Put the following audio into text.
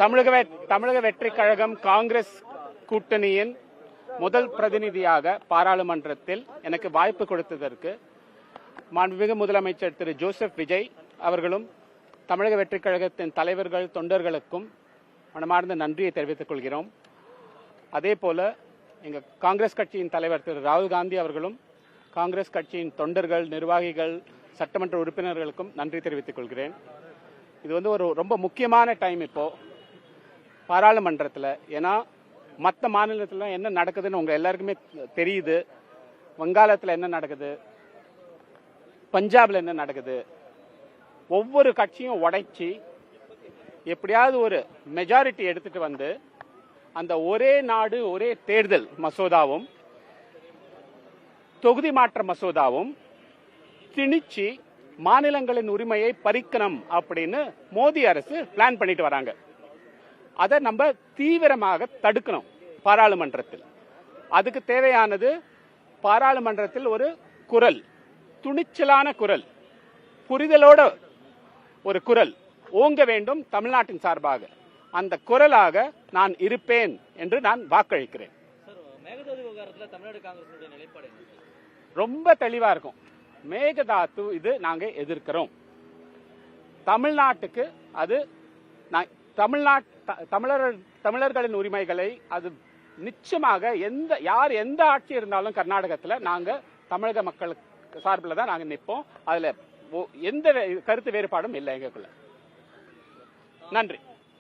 தமிழக வெற்றிக் கழகம் காங்கிரஸ் கூட்டணியின் முதல் பிரதிநிதியாக பாராளுமன்றத்தில் எனக்கு வாய்ப்பு கொடுத்ததற்கு மாண்புமிகு முதலமைச்சர் திரு ஜோசப் விஜய் அவர்களும் தமிழக வெற்றிக் கழகத்தின் தலைவர்கள் தொண்டர்களுக்கும் மனமார்ந்த நன்றியை தெரிவித்துக் கொள்கிறோம். அதே போல எங்க காங்கிரஸ் கட்சியின் தலைவர் திரு ராகுல் காந்தி அவர்களும் காங்கிரஸ் கட்சியின் தொண்டர்கள், நிர்வாகிகள், சட்டமன்ற உறுப்பினர்களுக்கும் நன்றி தெரிவித்துக் கொள்கிறேன். இது ஒரு ரொம்ப முக்கியமான டைம் இப்போ பாராளுமன்றத்தில். ஏன்னா மற்ற மாநிலத்தில் என்ன நடக்குதுன்னு உங்க எல்லாருக்குமே தெரியுது. வங்காளத்தில் என்ன நடக்குது, பஞ்சாப்ல என்ன நடக்குது, ஒவ்வொரு கட்சியும் உடைச்சி எப்படியாவது ஒரு மெஜாரிட்டி எடுத்துட்டு வந்து அந்த ஒரே நாடு ஒரே தேர்தல் மசோதாவும் தொகுதி மாற்ற மசோதாவும் திணிச்சு மாநிலங்களின் உரிமையை பறிக்கணும் அப்படின்னு மோடி அரசு பிளான் பண்ணிட்டு வராங்க. அதை நம்ம தீவிரமாக தடுக்கணும் பாராளுமன்றத்தில். அதுக்கு தேவையானது பாராளுமன்றத்தில் ஒரு குரல், துணிச்சலான குரல், புரிதலோட ஒரு குரல் ஓங்க வேண்டும் தமிழ்நாட்டின் சார்பாக. அந்த குரலாக நான் இருப்பேன் என்று நான் வாக்களிக்கிறேன். ரொம்ப தெளிவா இருக்கும். மேகதாது இது நாங்க எதிர்க்கிறோம். தமிழ்நாட்டுக்கு அது தமிழர்களின் உரிமைகளை அது நிச்சயமாக எந்த ஆட்சி இருந்தாலும் கர்நாடகத்தில் நாங்க தமிழக மக்களுக்கு சார்பில் தான் நாங்க நிற்போம். அதுல எந்த கருத்து வேறுபாடும் இல்லை எங்களுக்குள்ள. நன்றி.